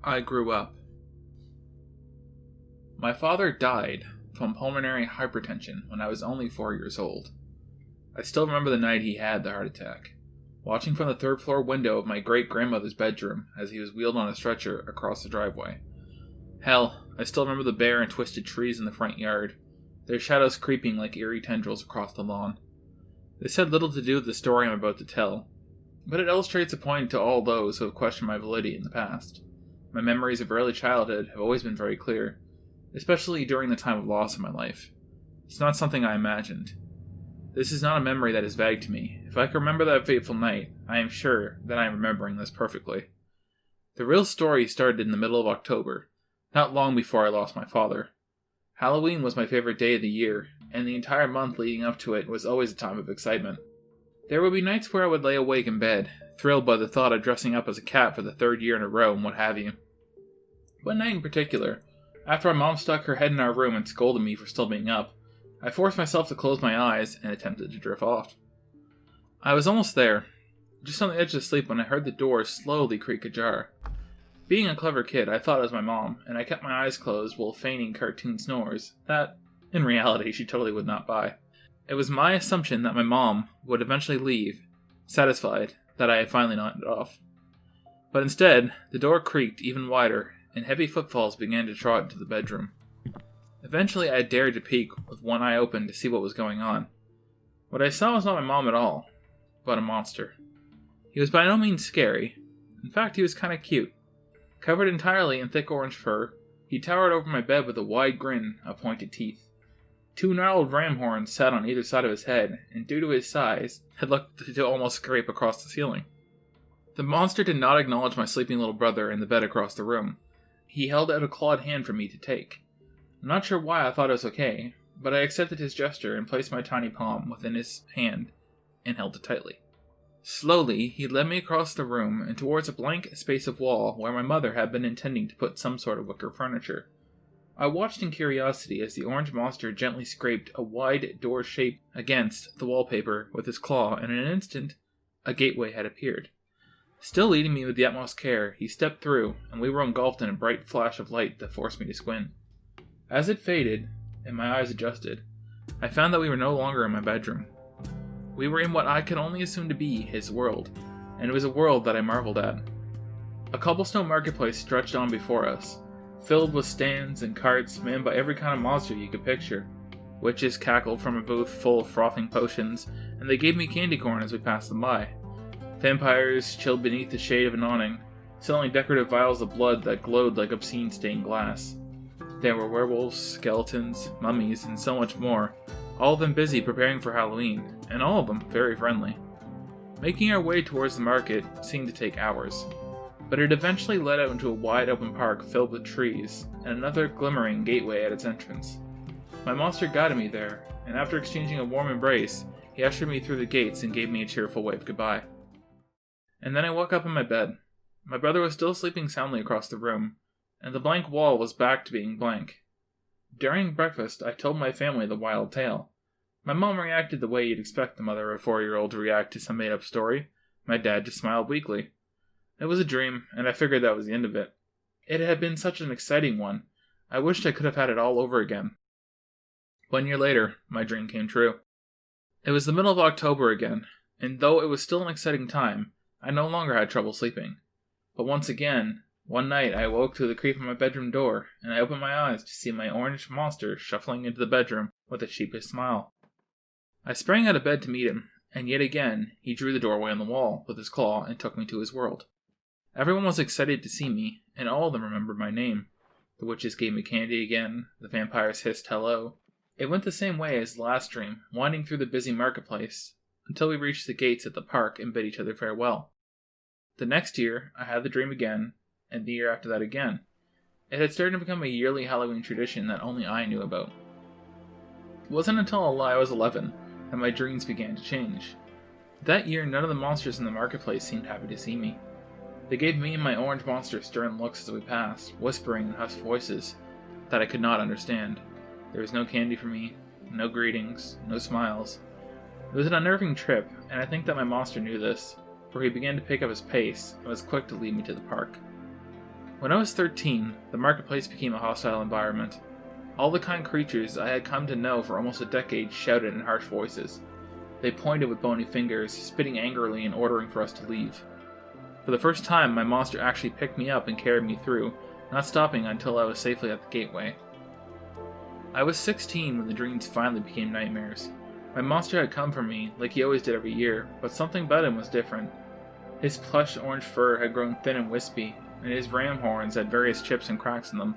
I grew up. My father died from pulmonary hypertension when I was only 4 years old. I still remember the night he had the heart attack, watching from the third floor window of my great-grandmother's bedroom as he was wheeled on a stretcher across the driveway. Hell, I still remember the bare and twisted trees in the front yard, their shadows creeping like eerie tendrils across the lawn. This had little to do with the story I'm about to tell, but it illustrates a point to all those who have questioned my validity in the past. My memories of early childhood have always been very clear, especially during the time of loss in my life. It's not something I imagined. This is not a memory that is vague to me. If I can remember that fateful night, I am sure that I am remembering this perfectly. The real story started in the middle of October, not long before I lost my father. Halloween was my favorite day of the year, and the entire month leading up to it was always a time of excitement. There would be nights where I would lay awake in bed, thrilled by the thought of dressing up as a cat for the third year in a row and what have you. One night in particular, after my mom stuck her head in our room and scolded me for still being up, I forced myself to close my eyes and attempted to drift off. I was almost there, just on the edge of sleep when I heard the door slowly creak ajar. Being a clever kid, I thought it was my mom, and I kept my eyes closed while feigning cartoon snores that, in reality, she totally would not buy. It was my assumption that my mom would eventually leave, satisfied that I had finally knocked it off. But instead, the door creaked even wider, and heavy footfalls began to trot into the bedroom. Eventually, I dared to peek with one eye open to see what was going on. What I saw was not my mom at all, but a monster. He was by no means scary. In fact, he was kind of cute. Covered entirely in thick orange fur, he towered over my bed with a wide grin of pointed teeth. 2 gnarled ram horns sat on either side of his head, and due to his size, had looked to almost scrape across the ceiling. The monster did not acknowledge my sleeping little brother in the bed across the room. He held out a clawed hand for me to take. I'm not sure why I thought it was okay, but I accepted his gesture and placed my tiny palm within his hand and held it tightly. Slowly, he led me across the room and towards a blank space of wall where my mother had been intending to put some sort of wicker furniture. I watched in curiosity as the orange monster gently scraped a wide door shape against the wallpaper with his claw, and in an instant, a gateway had appeared. Still leading me with the utmost care, he stepped through, and we were engulfed in a bright flash of light that forced me to squint. As it faded, and my eyes adjusted, I found that we were no longer in my bedroom. We were in what I could only assume to be his world, and it was a world that I marveled at. A cobblestone marketplace stretched on before us, filled with stands and carts manned by every kind of monster you could picture. Witches cackled from a booth full of frothing potions, and they gave me candy corn as we passed them by. Vampires chilled beneath the shade of an awning, selling decorative vials of blood that glowed like obscene stained glass. There were werewolves, skeletons, mummies, and so much more, all of them busy preparing for Halloween, and all of them very friendly. Making our way towards the market seemed to take hours, but it eventually led out into a wide open park filled with trees, and another glimmering gateway at its entrance. My monster guided me there, and after exchanging a warm embrace, he ushered me through the gates and gave me a cheerful wave goodbye. And then I woke up in my bed. My brother was still sleeping soundly across the room, and the blank wall was back to being blank. During breakfast, I told my family the wild tale. My mom reacted the way you'd expect the mother of a 4-year-old to react to some made-up story. My dad just smiled weakly. It was a dream, and I figured that was the end of it. It had been such an exciting one. I wished I could have had it all over again. 1 year later, my dream came true. It was the middle of October again, and though it was still an exciting time, I no longer had trouble sleeping. But once again, one night I awoke to the creak of my bedroom door, and I opened my eyes to see my orange monster shuffling into the bedroom with a sheepish smile. I sprang out of bed to meet him, and yet again he drew the doorway on the wall with his claw and took me to his world. Everyone was excited to see me, and all of them remembered my name. The witches gave me candy again, the vampires hissed hello. It went the same way as the last dream, winding through the busy marketplace, until we reached the gates at the park and bid each other farewell. The next year, I had the dream again, and the year after that again. It had started to become a yearly Halloween tradition that only I knew about. It wasn't until I was 11 that my dreams began to change. That year, none of the monsters in the marketplace seemed happy to see me. They gave me and my orange monster stern looks as we passed, whispering in hushed voices that I could not understand. There was no candy for me, no greetings, no smiles. It was an unnerving trip, and I think that my monster knew this, for he began to pick up his pace and was quick to lead me to the park. When I was 13, the marketplace became a hostile environment. All the kind creatures I had come to know for almost a decade shouted in harsh voices. They pointed with bony fingers, spitting angrily and ordering for us to leave. For the first time, my monster actually picked me up and carried me through, not stopping until I was safely at the gateway. I was 16 when the dreams finally became nightmares. My monster had come for me, like he always did every year, but something about him was different. His plush orange fur had grown thin and wispy, and his ram horns had various chips and cracks in them.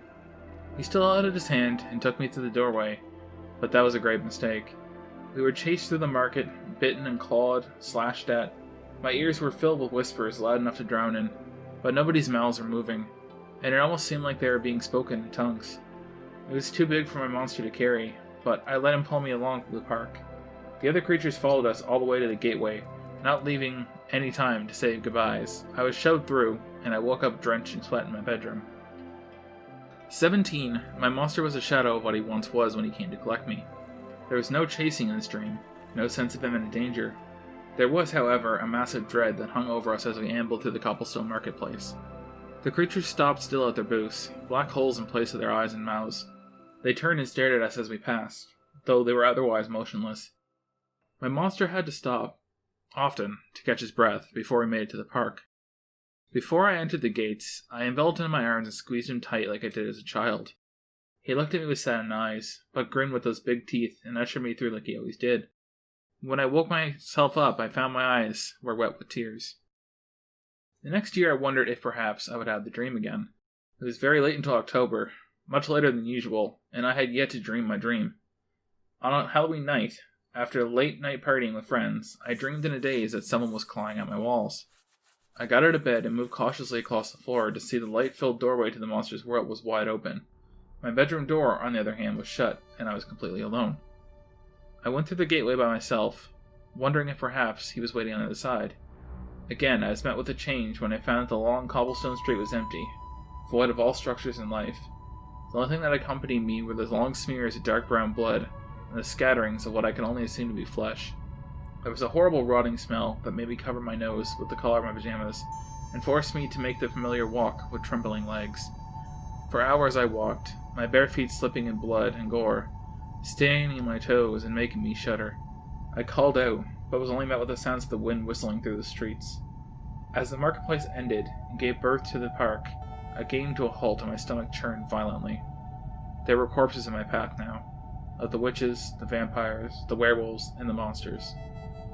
He still held out his hand and took me to the doorway, but that was a great mistake. We were chased through the market, bitten and clawed, slashed at. My ears were filled with whispers loud enough to drown in, but nobody's mouths were moving, and it almost seemed like they were being spoken in tongues. It was too big for my monster to carry, but I let him pull me along through the park. The other creatures followed us all the way to the gateway, not leaving any time to say goodbyes. I was shoved through, and I woke up drenched in sweat in my bedroom. 17, my monster was a shadow of what he once was when he came to collect me. There was no chasing in this dream, no sense of imminent danger. There was, however, a massive dread that hung over us as we ambled through the cobblestone marketplace. The creatures stopped still at their booths, black holes in place of their eyes and mouths. They turned and stared at us as we passed, though they were otherwise motionless. My monster had to stop, often, to catch his breath before we made it to the park. Before I entered the gates, I enveloped him in my arms and squeezed him tight like I did as a child. He looked at me with saddened eyes, but grinned with those big teeth and ushered me through like he always did. When I woke myself up, I found my eyes were wet with tears. The next year I wondered if perhaps I would have the dream again. It was very late until October, much later than usual, and I had yet to dream my dream. On Halloween night, after late night partying with friends, I dreamed in a daze that someone was clawing at my walls. I got out of bed and moved cautiously across the floor to see the light-filled doorway to the monster's world was wide open. My bedroom door, on the other hand, was shut, and I was completely alone. I went through the gateway by myself, wondering if perhaps he was waiting on the other side. Again, I was met with a change when I found that the long cobblestone street was empty, void of all structures and life. The only thing that accompanied me were the long smears of dark brown blood, and the scatterings of what I could only assume to be flesh. There was a horrible rotting smell that made me cover my nose with the collar of my pajamas, and forced me to make the familiar walk with trembling legs. For hours I walked, my bare feet slipping in blood and gore, staining my toes and making me shudder. I called out, but was only met with the sounds of the wind whistling through the streets. As the marketplace ended and gave birth to the park, I came to a halt and my stomach churned violently. There were corpses in my path now, of the witches, the vampires, the werewolves, and the monsters.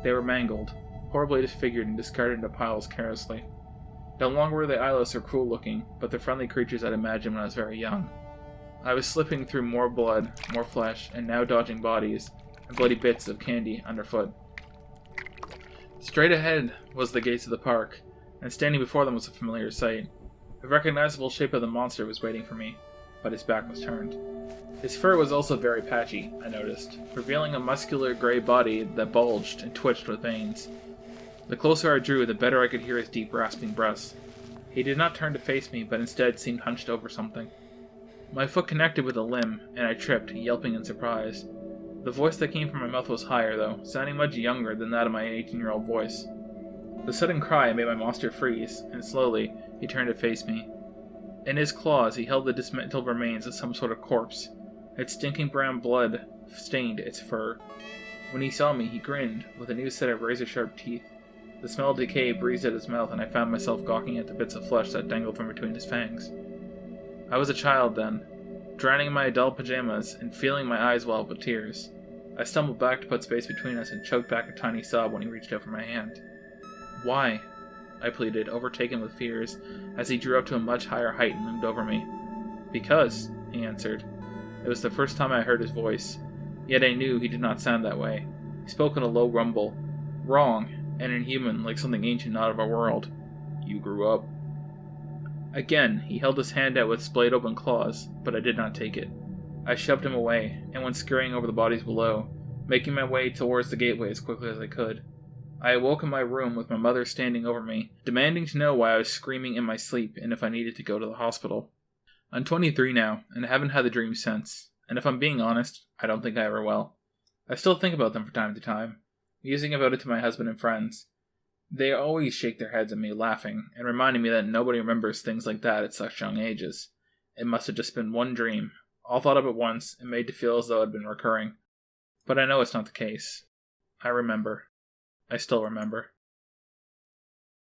They were mangled, horribly disfigured and discarded into piles carelessly. No longer were they eyeless or cruel-looking, but the friendly creatures I'd imagined when I was very young. I was slipping through more blood, more flesh, and now dodging bodies, and bloody bits of candy underfoot. Straight ahead was the gates of the park, and standing before them was a familiar sight. The recognizable shape of the monster was waiting for me, but his back was turned. His fur was also very patchy, I noticed, revealing a muscular gray body that bulged and twitched with veins. The closer I drew, the better I could hear his deep rasping breaths. He did not turn to face me, but instead seemed hunched over something. My foot connected with a limb, and I tripped, yelping in surprise. The voice that came from my mouth was higher, though, sounding much younger than that of my 18-year-old voice. The sudden cry made my monster freeze, and slowly, he turned to face me. In his claws, he held the dismantled remains of some sort of corpse. Its stinking brown blood stained its fur. When he saw me, he grinned, with a new set of razor-sharp teeth. The smell of decay breezed at his mouth, and I found myself gawking at the bits of flesh that dangled from between his fangs. I was a child then, drowning in my adult pajamas and feeling my eyes well up with tears. I stumbled back to put space between us and choked back a tiny sob when he reached out for my hand. "Why?" I pleaded, overtaken with fears, as he drew up to a much higher height and loomed over me. "Because," he answered. It was the first time I heard his voice, yet I knew he did not sound that way. He spoke in a low rumble, wrong and inhuman like something ancient not of our world. "You grew up." Again, he held his hand out with splayed open claws, but I did not take it. I shoved him away, and went scurrying over the bodies below, making my way towards the gateway as quickly as I could. I awoke in my room with my mother standing over me, demanding to know why I was screaming in my sleep and if I needed to go to the hospital. I'm 23 now, and I haven't had the dream since, and if I'm being honest, I don't think I ever will. I still think about them from time to time, musing about it to my husband and friends. They always shake their heads at me, laughing, and reminding me that nobody remembers things like that at such young ages. It must have just been one dream, all thought of at once, and made to feel as though it had been recurring. But I know it's not the case. I remember. I still remember.